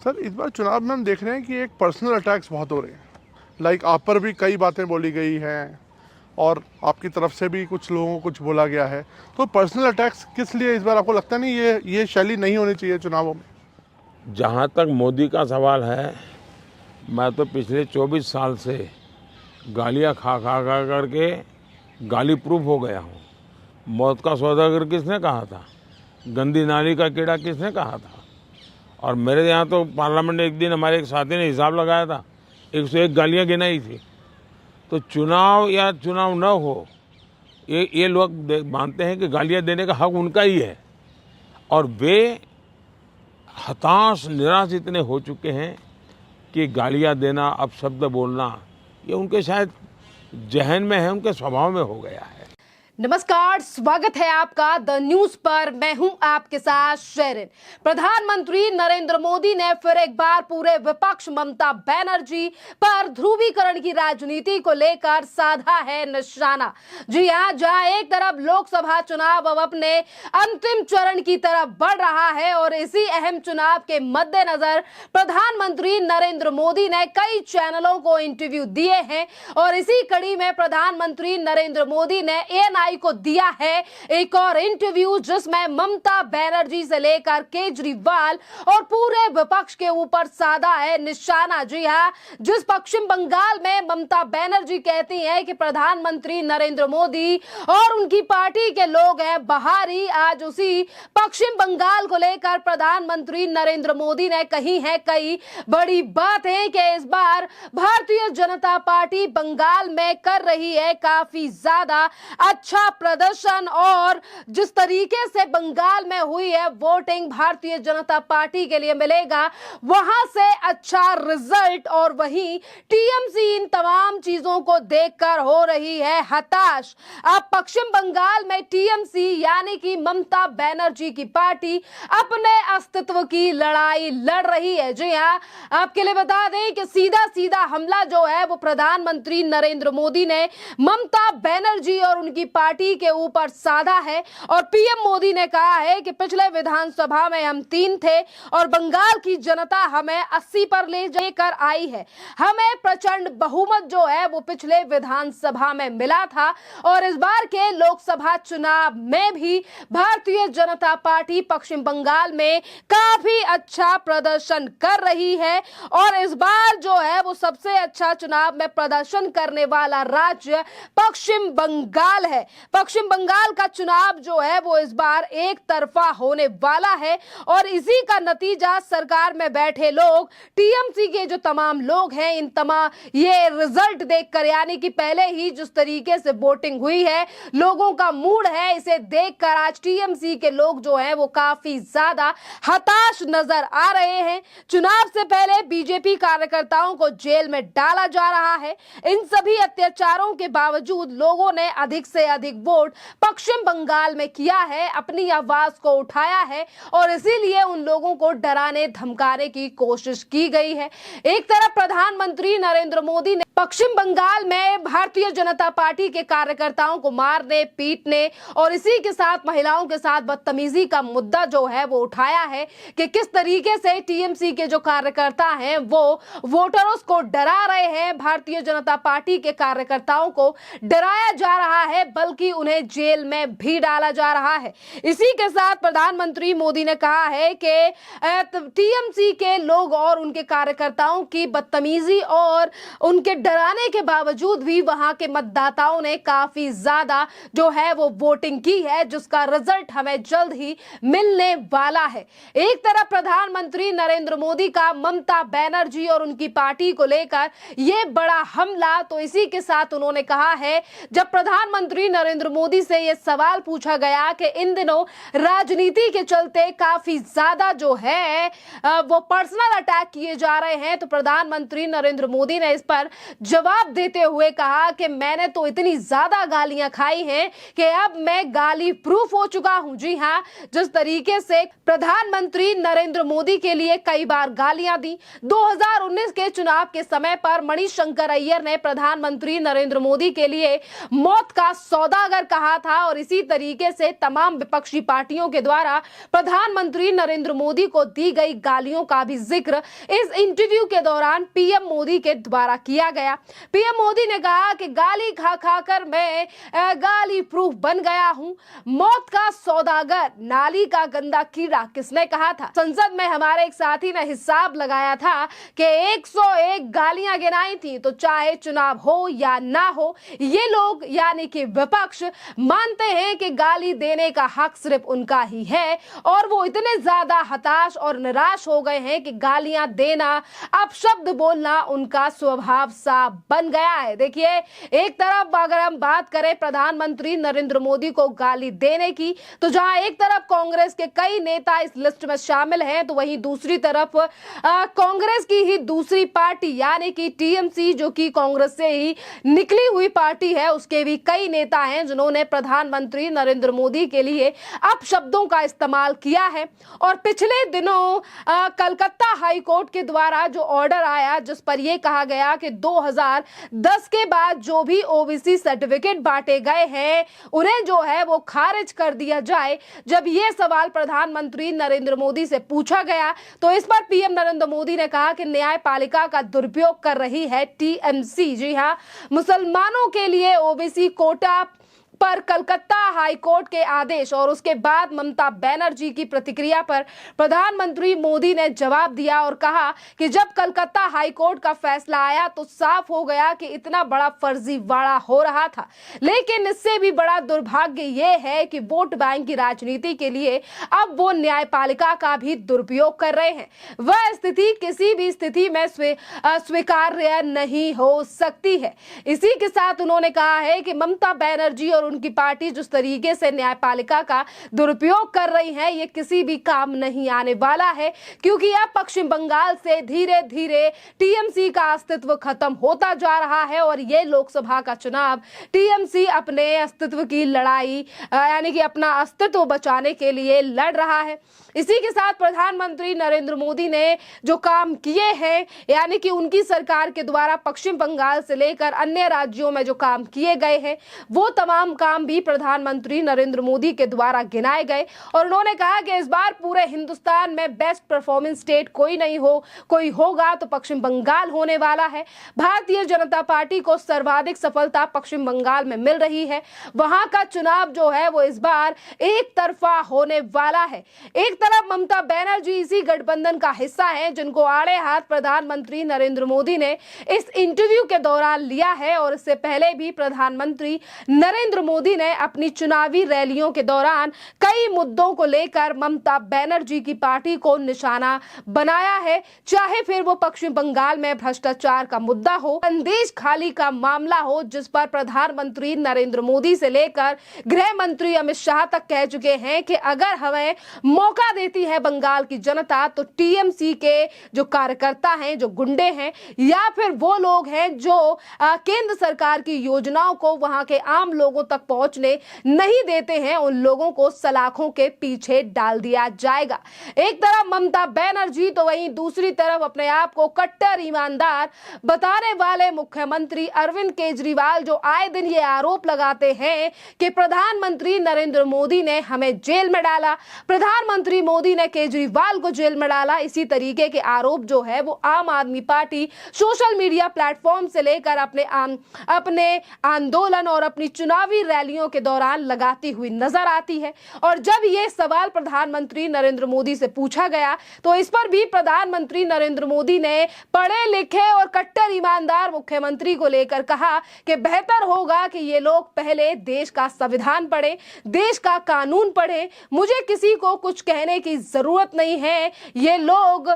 Sir इस बार चुनाव में हम देख रहे हैं कि एक पर्सनल अटैक्स बहुत हो रहे हैं। लाइक आप पर भी कई बातें बोली गई हैं और आपकी तरफ से भी कुछ लोगों को कुछ बोला गया है। तो पर्सनल अटैक्स किस लिए इस बार आपको लगता नहीं ये शैली नहीं होनी चाहिए चुनावों में? जहाँ तक मोदी का सवाल है, मैं तो पिछले 24 साल से गालियाँ खा खा खा करके गाली प्रूफ हो गया हूँ। मौत का सौदागर किसने कहा था? गंदी नाली का कीड़ा किसने कहा था? और मेरे यहाँ तो पार्लियामेंट में एक दिन हमारे एक साथी ने हिसाब लगाया था, 101 गालियाँ गिनाई थी। तो चुनाव या चुनाव न हो, ये लोग मानते हैं कि गालियाँ देने का हक उनका ही है, और वे हताश निराश इतने हो चुके हैं कि गालियाँ देना, अपशब्द बोलना, ये उनके शायद जहन में है, उनके स्वभाव में हो गया है। नमस्कार, स्वागत है आपका द न्यूज पर। मैं हूं आपके साथ शेरिन। प्रधानमंत्री नरेंद्र मोदी ने फिर एक बार पूरे विपक्ष ममता बनर्जी पर ध्रुवीकरण की राजनीति को लेकर साधा है निशाना। जी हां, जहां एक तरफ लोकसभा चुनाव अब अपने अंतिम चरण की तरफ बढ़ रहा है और इसी अहम चुनाव के मद्देनजर प्रधानमंत्री नरेंद्र मोदी ने कई चैनलों को इंटरव्यू दिए हैं और इसी कड़ी में प्रधानमंत्री नरेंद्र मोदी ने एएनआई को दिया है एक और इंटरव्यू, जिसमें ममता बनर्जी से लेकर केजरीवाल और पूरे विपक्ष के ऊपर साधा है निशाना। जी हां, जिस पश्चिम बंगाल में ममता बनर्जी कहती हैं कि प्रधानमंत्री नरेंद्र मोदी और उनकी पार्टी के लोग हैं बाहरी, आज उसी पश्चिम बंगाल को लेकर प्रधानमंत्री नरेंद्र मोदी ने कही है कई बड़ी बातें कि इस बार भारतीय जनता पार्टी बंगाल में कर रही है काफी ज्यादा अच्छा प्रदर्शन, और जिस तरीके से बंगाल में हुई है वोटिंग भारतीय जनता पार्टी के लिए मिलेगा वहां से अच्छा रिजल्ट, और वहीं टीएमसी इन तमाम चीजों को देखकर हो रही है हताश। अब पश्चिम बंगाल में टीएमसी यानी कि ममता बनर्जी की पार्टी अपने अस्तित्व की लड़ाई लड़ रही है। जी हां, आपके लिए बता दें कि सीधा सीधा हमला जो है वो प्रधानमंत्री नरेंद्र मोदी ने ममता बनर्जी और उनकी पार्टी के ऊपर साधा है, और पीएम मोदी ने कहा है कि पिछले विधानसभा में हम 3 थे और बंगाल की जनता हमें 80 पर ले जाकर आई है। हमें प्रचंड बहुमत जो है वो पिछले विधानसभा में मिला था, और इस बार के लोकसभा चुनाव में भी भारतीय जनता पार्टी पश्चिम बंगाल में काफी अच्छा प्रदर्शन कर रही है, और इस बार जो है वो सबसे अच्छा चुनाव में प्रदर्शन करने वाला राज्य पश्चिम बंगाल है। पश्चिम बंगाल का चुनाव जो है वो इस बार एक तरफा होने वाला है, और इसी का नतीजा सरकार में बैठे लोग, टीएमसी के जो तमाम लोग हैं, इन तमाम ये रिजल्ट देखकर, यानी कि पहले ही जिस तरीके से वोटिंग हुई है, लोगों का मूड है, इसे देखकर आज टीएमसी के लोग जो हैं वो काफी ज्यादा हताश नजर आ रहे हैं। चुनाव से पहले बीजेपी कार्यकर्ताओं को जेल में डाला जा रहा है। इन सभी अत्याचारों के बावजूद लोगों ने अधिक से अधिक वोट पश्चिम बंगाल में किया है, अपनी आवाज को उठाया है, और इसीलिए उन लोगों को डराने धमकाने की कोशिश की गई है। एक तरफ प्रधानमंत्री नरेंद्र मोदी ने पश्चिम बंगाल में भारतीय जनता पार्टी के कार्यकर्ताओं को मारने, पीटने और इसी के साथ महिलाओं के साथ बदतमीजी का मुद्दा जो है वो उठाया है कि किस तरीके से टीएमसी के जो कार्यकर्ता हैं वो वोटरों को डरा रहे हैं। भारतीय जनता पार्टी के कार्यकर्ताओं को डराया जा रहा है, बल्कि उन्हें जेल में भी डाला जा रहा है। इसी के साथ प्रधानमंत्री मोदी ने कहा है कि टीएमसी के लोग और उनके कार्यकर्ताओं की बदतमीजी और उनके डराने के बावजूद भी वहां के मतदाताओं ने काफी ज्यादा जो है वो वोटिंग की है, जिसका रिजल्ट हमें जल्द ही मिलने वाला है। एक तरफ प्रधानमंत्री नरेंद्र मोदी का ममता बनर्जी और उनकी पार्टी को लेकर यह बड़ा हमला, तो इसी के साथ उन्होंने कहा है, जब प्रधानमंत्री नरेंद्र मोदी से यह सवाल पूछा गया कि इन दिनों राजनीति के चलते काफी ज्यादा जो है वो पर्सनल अटैक किए जा रहे हैं, तो प्रधानमंत्री नरेंद्र मोदी ने इस पर जवाब देते हुए कहा कि मैंने तो इतनी ज्यादा गालियां खाई हैं कि अब मैं गाली प्रूफ हो चुका हूं। जी हां, जिस तरीके से प्रधानमंत्री नरेंद्र मोदी के लिए कई बार गालियां दी। 2019 के चुनाव के समय पर मणिशंकर अय्यर ने प्रधानमंत्री नरेंद्र मोदी के लिए मौत का सौदा सौदागर कहा था और इसी तरीके से तमाम विपक्षी पार्टियों के द्वारा प्रधानमंत्री नरेंद्र मोदी को दी गई गालियों का भी जिक्र इस इंटरव्यू के दौरान पीएम मोदी के द्वारा किया गया। पीएम मोदी ने कहा कि गाली खा खाकर मैं गाली प्रूफ बन गया हूं। मौत का सौदागर, नाली का गंदा कीड़ा किसने कहा था? संसद में हमारे एक साथी ने हिसाब लगाया था कि 101 गालियां गिनाई थी। तो चाहे चुनाव हो या ना हो, ये लोग यानी कि विपक्ष मानते हैं कि गाली देने का हक सिर्फ उनका ही है और वो इतने ज्यादा हताश और निराश हो गए हैं कि गालियां देना, अपशब्द बोलना उनका स्वभाव सा बन गया है। देखिए, एक तरफ अगर हम बात करें प्रधानमंत्री नरेंद्र मोदी को गाली देने की, तो जहां एक तरफ कांग्रेस के कई नेता इस लिस्ट में शामिल हैं, तो वहीं दूसरी तरफ कांग्रेस की ही दूसरी पार्टी यानी कि टीएमसी, जो कि कांग्रेस से ही निकली हुई पार्टी है, उसके भी कई नेता हैं जिन्होंने प्रधानमंत्री नरेंद्र मोदी के लिए अपशब्दों का इस्तेमाल किया है। और पिछले दिनों कलकत्ता हाई कोर्ट के द्वारा जो ऑर्डर आया, जिस पर यह कहा गया कि 2010 के बाद जो भी ओबीसी सर्टिफिकेट बांटे गए हैं उन्हें जो है वो खारिज कर दिया जाए। जब यह सवाल प्रधानमंत्री नरेंद्र मोदी से पूछा गया तो इस पर पीएम नरेंद्र मोदी ने कहा कि न्यायपालिका का दुरुपयोग कर रही है टीएमसी। जी हां, मुसलमानों के लिए ओबीसी कोटा पर कलकत्ता हाई कोर्ट के आदेश और उसके बाद ममता बनर्जी की प्रतिक्रिया पर प्रधानमंत्री मोदी ने जवाब दिया और कहा कि जब कलकत्ता हाई कोर्ट का फैसला आया तो साफ हो गया कि इतना बड़ा फर्जीवाड़ा हो रहा था। लेकिन इससे भी बड़ा दुर्भाग्य यह है कि वोट बैंक की राजनीति के लिए अब वो न्यायपालिका का भी दुरुपयोग कर रहे हैं। वह स्थिति किसी भी स्थिति में स्वीकार्य नहीं हो सकती है। इसी के साथ उन्होंने कहा है कि ममता बनर्जी और उनकी पार्टी जिस तरीके से न्यायपालिका का दुरुपयोग कर रही है, ये किसी भी काम नहीं आने वाला है, क्योंकि अब पश्चिम बंगाल से धीरे धीरे टीएमसी का अस्तित्व खत्म होता जा रहा है और ये लोकसभा का चुनाव टीएमसी अपने अस्तित्व की लड़ाई यानी कि अपना अस्तित्व बचाने के लिए लड़ रहा है। इसी के साथ प्रधानमंत्री नरेंद्र मोदी ने जो काम किए हैं, यानी कि उनकी सरकार के द्वारा पश्चिम बंगाल से लेकर अन्य राज्यों में जो काम किए गए हैं, वो तमाम काम भी प्रधानमंत्री नरेंद्र मोदी के द्वारा गिनाए गए। और उन्होंने कहा कि इस बार पूरे हिंदुस्तान में बेस्ट परफॉर्मेंस स्टेट कोई होगा तो पश्चिम बंगाल होने वाला है। भारतीय जनता पार्टी को सर्वाधिक सफलता पश्चिम बंगाल में मिल रही है। वहां का चुनाव जो है वो इस बार एक तरफा होने वाला है। एक तरफ ममता बनर्जी इसी गठबंधन का हिस्सा है जिनको आड़े हाथ प्रधानमंत्री नरेंद्र मोदी ने इस इंटरव्यू के दौरान लिया है और इससे पहले भी प्रधानमंत्री नरेंद्र मोदी ने अपनी चुनावी रैलियों के दौरान कई मुद्दों को लेकर ममता बनर्जी की पार्टी को निशाना बनाया है, चाहे फिर वो पश्चिम बंगाल में भ्रष्टाचार का मुद्दा हो, संदेश खाली का मामला हो, जिस पर प्रधानमंत्री नरेंद्र मोदी से लेकर गृह मंत्री अमित शाह तक कह चुके हैं कि अगर हमें मौका देती है बंगाल की जनता तो टीएमसी के जो कार्यकर्ता हैं, जो गुंडे हैं या फिर वो लोग हैं जो केंद्र सरकार की योजनाओं को वहां के आम लोगों तक पहुंचने नहीं देते हैं, उन लोगों को सलाखों के पीछे डाल दिया जाएगा। एक तरफ ममता बनर्जी तो वहीं दूसरी तरफ अपने आप को कट्टर ईमानदार बताने वाले मुख्यमंत्री अरविंद केजरीवाल, जो आए दिन ये आरोप लगाते हैं कि प्रधानमंत्री नरेंद्र मोदी ने हमें जेल में डाला, प्रधानमंत्री मोदी ने केजरीवाल को जेल में डाला। इसी तरीके के आरोप जो है वो आम आदमी पार्टी सोशल मीडिया प्लेटफॉर्म से लेकर अपने आंदोलन और अपनी चुनावी रैलियों के दौरान लगाती हुई नजर आती है। और जब ये सवाल प्रधानमंत्री नरेंद्र मोदी से पूछा गया तो इस पर भी प्रधानमंत्री नरेंद्र मोदी ने पढ़े लिखे और कट्टर ईमानदार मुख्यमंत्री को लेकर कहा कि बेहतर होगा कि ये लोग पहले देश का संविधान पढ़े, देश का कानून पढ़े। मुझे किसी को कुछ कहने की जरूरत नहीं है। ये लोग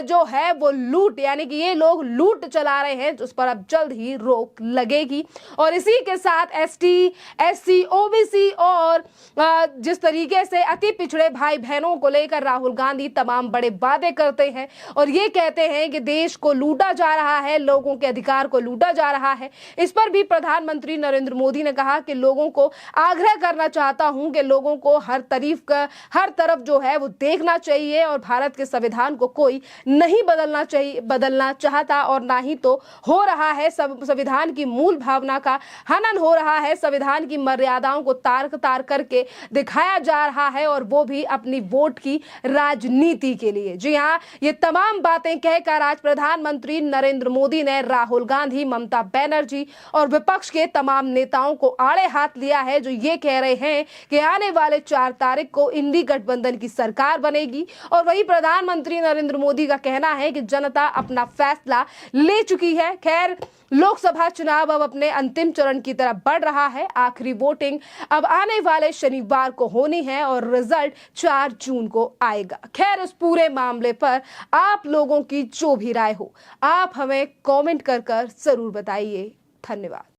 जो है वो लूट यानी कि ये लोग लूट चला रहे हैं, जिस पर अब जल्द ही रोक लगेगी। और इसी के साथ एसटी, एससी, ओबीसी और जिस तरीके से अति पिछड़े भाई बहनों को लेकर राहुल गांधी तमाम बड़े वादे करते हैं और ये कहते हैं कि देश को लूटा जा रहा है, लोगों के अधिकार को लूटा जा रहा है। इस पर भी प्रधानमंत्री नरेंद्र मोदी ने कहा कि लोगों को आग्रह करना चाहता हूं कि लोगों को हर तरफ जो है वो देखना चाहिए और भारत के संविधान को कोई नहीं बदलना चाहता और ना ही तो हो रहा है। संविधान की मूल भावना का हनन हो रहा है, संविधान संविधान की मर्यादाओं को तार करके दिखाया जा रहा है, और वो भी अपनी वोट की राजनीति के लिए। जी हाँ, ये तमाम बातें कहकर आज प्रधानमंत्री नरेंद्र मोदी ने राहुल गांधी, ममता बनर्जी और विपक्ष के तमाम नेताओं को आड़े हाथ लिया है, जो ये कह रहे हैं कि आने वाले 4 तारीख को इंडी गठबंधन की सरकार बनेगी। और वही प्रधानमंत्री नरेंद्र मोदी का कहना है कि जनता अपना फैसला ले चुकी है। खैर, लोकसभा चुनाव अब अपने अंतिम चरण की तरफ बढ़ रहा है। आखिरी वोटिंग अब आने वाले शनिवार को होनी है और रिजल्ट 4 जून को आएगा। खैर, इस पूरे मामले पर आप लोगों की जो भी राय हो, आप हमें कमेंट कर जरूर बताइए। धन्यवाद।